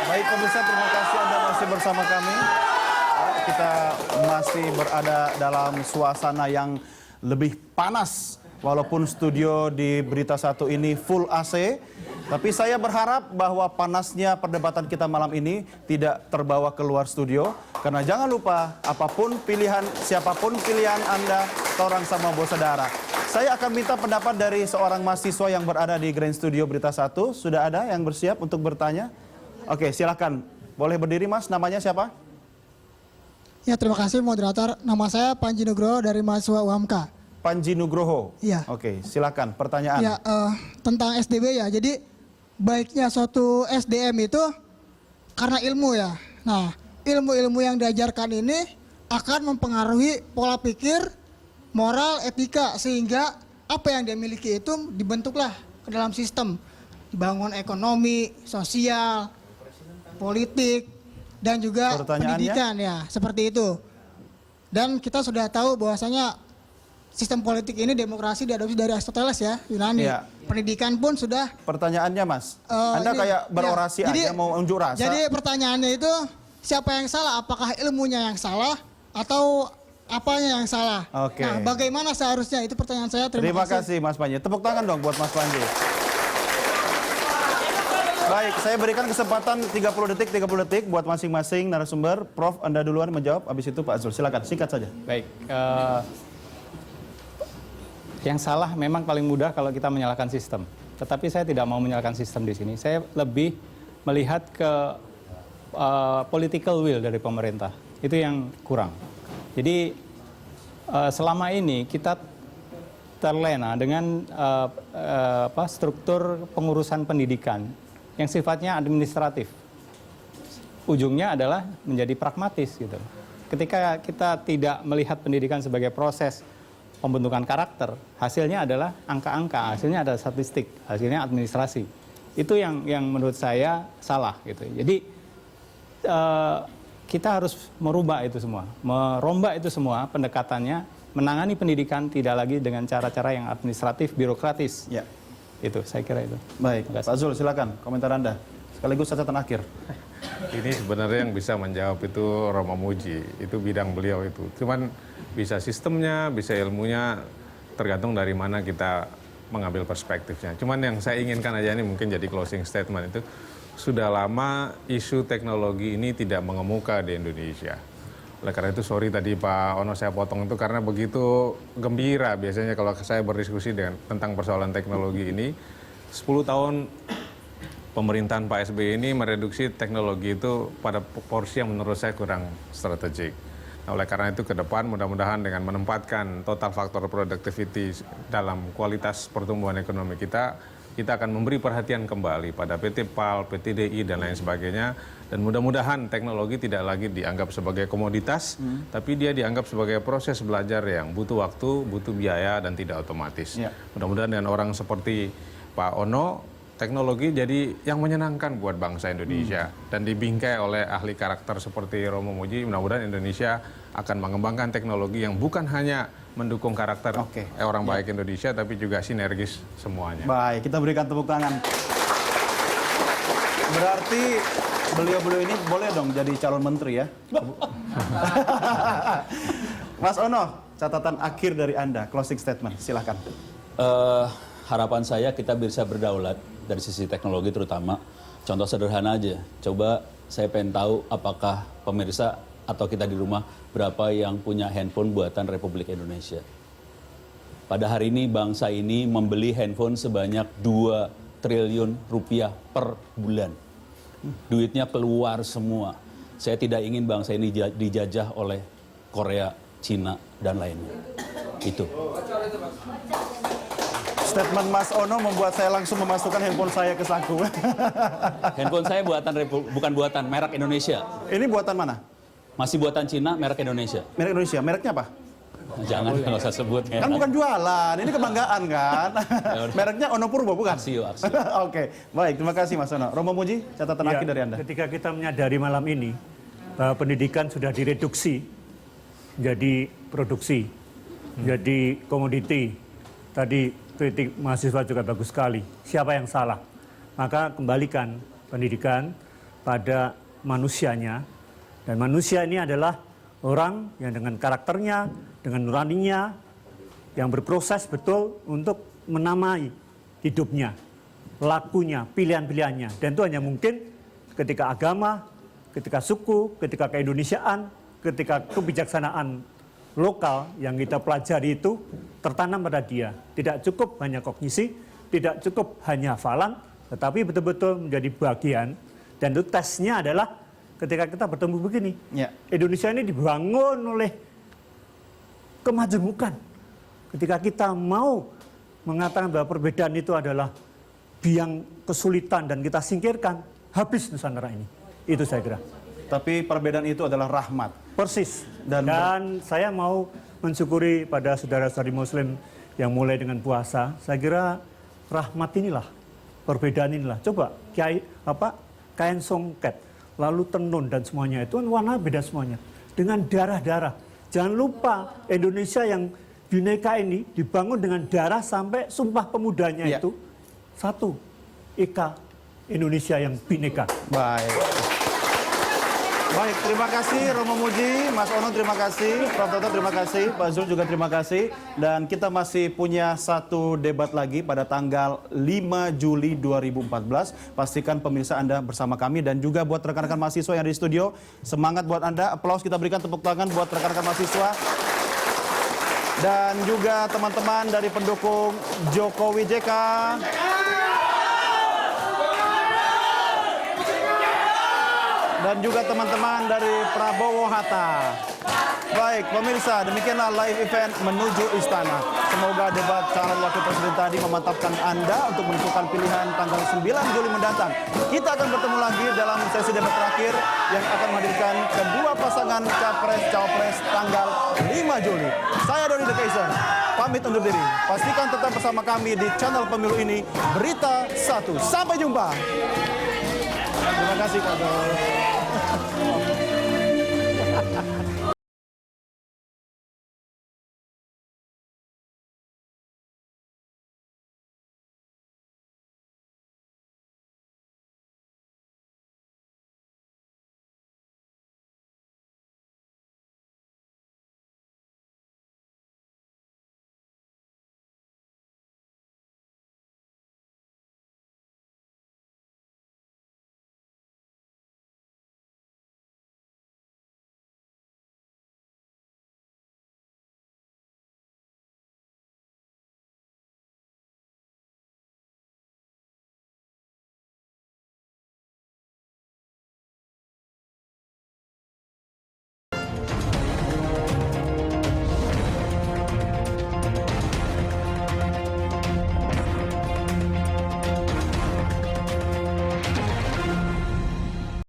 Baik pemirsa, terima kasih Anda masih bersama kami. Kita masih berada dalam suasana yang lebih panas. Walaupun studio di Berita Satu ini full AC, tapi saya berharap bahwa panasnya perdebatan kita malam ini tidak terbawa keluar studio. Karena jangan lupa, apapun pilihan, siapapun pilihan Anda, orang sama bos saudara. Saya akan minta pendapat dari seorang mahasiswa yang berada di Grand Studio Berita Satu. Sudah ada yang bersiap untuk bertanya? Oke, silakan. Boleh berdiri Mas, namanya siapa? Ya, terima kasih moderator. Nama saya Panji Nugroho dari mahasiswa UHAMKA. Panji Nugroho. Iya. Oke, silakan pertanyaan. Ya, tentang SDB ya. Jadi baiknya suatu SDM itu karena ilmu ya. Nah, ilmu-ilmu yang diajarkan ini akan mempengaruhi pola pikir, moral, etika, sehingga apa yang dia miliki itu dibentuklah ke dalam sistem. Dibangun ekonomi, sosial, politik, dan juga pendidikan ya, seperti itu. Dan kita sudah tahu bahwasanya sistem politik ini demokrasi diadopsi dari Aristoteles ya, Yunani. Ya. Pendidikan pun sudah. Pertanyaannya Mas, Anda kayak berorasi ya. Aja mau unjuk rasa. Jadi pertanyaannya itu siapa yang salah? Apakah ilmunya yang salah atau apanya yang salah? Oke. Nah, bagaimana seharusnya? Itu pertanyaan saya. Terima kasih Mas Panji. Tepuk tangan dong buat Mas Panji. Baik, saya berikan kesempatan 30 detik buat masing-masing narasumber. Prof, Anda duluan menjawab, habis itu Pak Azul. Silakan, singkat saja. Baik, yang salah memang paling mudah kalau kita menyalahkan sistem. Tetapi saya tidak mau menyalahkan sistem di sini. Saya lebih melihat ke political will dari pemerintah. Itu yang kurang. Jadi selama ini kita terlena dengan struktur pengurusan pendidikan yang sifatnya administratif. Ujungnya adalah menjadi pragmatis gitu. Ketika kita tidak melihat pendidikan sebagai proses pembentukan karakter, hasilnya adalah angka-angka, hasilnya adalah statistik, hasilnya administrasi. Itu yang menurut saya salah gitu. Jadi kita harus merubah itu semua, merombak itu semua pendekatannya, menangani pendidikan tidak lagi dengan cara-cara yang administratif, birokratis. Ya. Itu, saya kira itu. Baik, Pak Zul silakan komentar Anda. Sekaligus catatan akhir. Ini sebenarnya yang bisa menjawab itu Romo Muji, itu bidang beliau itu. Cuman bisa sistemnya, bisa ilmunya, tergantung dari mana kita mengambil perspektifnya. Cuman yang saya inginkan aja ini mungkin jadi closing statement itu, sudah lama isu teknologi ini tidak mengemuka di Indonesia. Oleh karena itu, sorry tadi Pak Ono saya potong itu karena begitu gembira biasanya kalau saya berdiskusi tentang persoalan teknologi ini. 10 tahun pemerintahan Pak SBY ini mereduksi teknologi itu pada porsi yang menurut saya kurang strategik. Nah, oleh karena itu ke depan mudah-mudahan dengan menempatkan total faktor productivity dalam kualitas pertumbuhan ekonomi kita akan memberi perhatian kembali pada PT PAL, PT DI, dan lain sebagainya. Dan mudah-mudahan teknologi tidak lagi dianggap sebagai komoditas, tapi dia dianggap sebagai proses belajar yang butuh waktu, butuh biaya, dan tidak otomatis. Ya. Mudah-mudahan dengan orang seperti Pak Ono, teknologi jadi yang menyenangkan buat bangsa Indonesia. Dan dibingkai oleh ahli karakter seperti Romo Muji, mudah-mudahan Indonesia akan mengembangkan teknologi yang bukan hanya mendukung karakter orang baik Indonesia, tapi juga sinergis semuanya. Baik, kita berikan tepuk tangan. Berarti beliau-beliau ini boleh dong jadi calon menteri ya? Mas Ono, catatan akhir dari Anda, closing statement, silahkan. Harapan saya kita bisa berdaulat dari sisi teknologi terutama. Contoh sederhana aja, coba saya pengen tahu apakah pemirsa atau kita di rumah berapa yang punya handphone buatan Republik Indonesia. Pada hari ini bangsa ini membeli handphone sebanyak 2 triliun rupiah per bulan. Duitnya keluar semua. Saya tidak ingin bangsa ini dijajah oleh Korea, Cina, dan lainnya. Itu. Statement Mas Ono membuat saya langsung memasukkan handphone saya ke saku. Handphone saya bukan buatan merek Indonesia. Ini buatan mana? Masih buatan Cina, merek Indonesia. Merek Indonesia, mereknya apa? Jangan, nggak usah sebut. Kan bukan jualan, ini kebanggaan kan? Mereknya Ono Purbo, bukan? Aksio. Oke, baik, terima kasih Mas Ono. Romo Muji, catatan akhir dari Anda. Ketika kita menyadari malam ini, bahwa pendidikan sudah direduksi jadi produksi, jadi komoditi. Tadi kritik mahasiswa juga bagus sekali. Siapa yang salah? Maka kembalikan pendidikan pada manusianya. Dan manusia ini adalah orang yang dengan karakternya, dengan nuraninya, yang berproses betul untuk menamai hidupnya, lakunya, pilihan-pilihannya. Dan itu hanya mungkin ketika agama, ketika suku, ketika keindonesiaan, ketika kebijaksanaan lokal yang kita pelajari itu tertanam pada dia. Tidak cukup hanya kognisi, tidak cukup hanya hafalan, tetapi betul-betul menjadi bagian. Dan itu tesnya adalah ketika kita bertemu begini. Ya. Indonesia ini dibangun oleh kemajemukan. Ketika kita mau mengatakan bahwa perbedaan itu adalah biang kesulitan dan kita singkirkan, habis Nusantara ini. Itu saya kira. Tapi perbedaan itu adalah rahmat. Persis. Dan Dan saya mau mensyukuri pada saudara-saudari Muslim yang mulai dengan puasa. Saya kira rahmat inilah, perbedaan inilah. Coba kain songket, lalu tenun dan semuanya itu warna beda semuanya. Dengan darah-darah. Jangan lupa Indonesia yang Bhinneka ini dibangun dengan darah sampai Sumpah Pemudanya Ya. itu satu. Eka Indonesia yang Bhinneka. Baik. Baik, terima kasih Romo Muji, Mas Ono terima kasih, Prof. Toto terima kasih, Pak Zul juga terima kasih. Dan kita masih punya satu debat lagi pada tanggal 5 Juli 2014. Pastikan pemirsa Anda bersama kami dan juga buat rekan-rekan mahasiswa yang ada di studio. Semangat buat Anda, aplaus kita berikan tepuk tangan buat rekan-rekan mahasiswa. Dan juga teman-teman dari pendukung Jokowi JK. Dan juga teman-teman dari Prabowo Hatta. Baik, pemirsa, demikianlah live event menuju istana. Semoga debat calon wakil presiden tadi memantapkan Anda untuk menentukan pilihan tanggal 9 Juli mendatang. Kita akan bertemu lagi dalam sesi debat terakhir yang akan menghadirkan kedua pasangan Capres-Cawapres tanggal 5 Juli. Saya Doni The Kaiser, pamit undur diri. Pastikan tetap bersama kami di channel pemilu ini, Berita 1. Sampai jumpa. Terima kasih, Kak.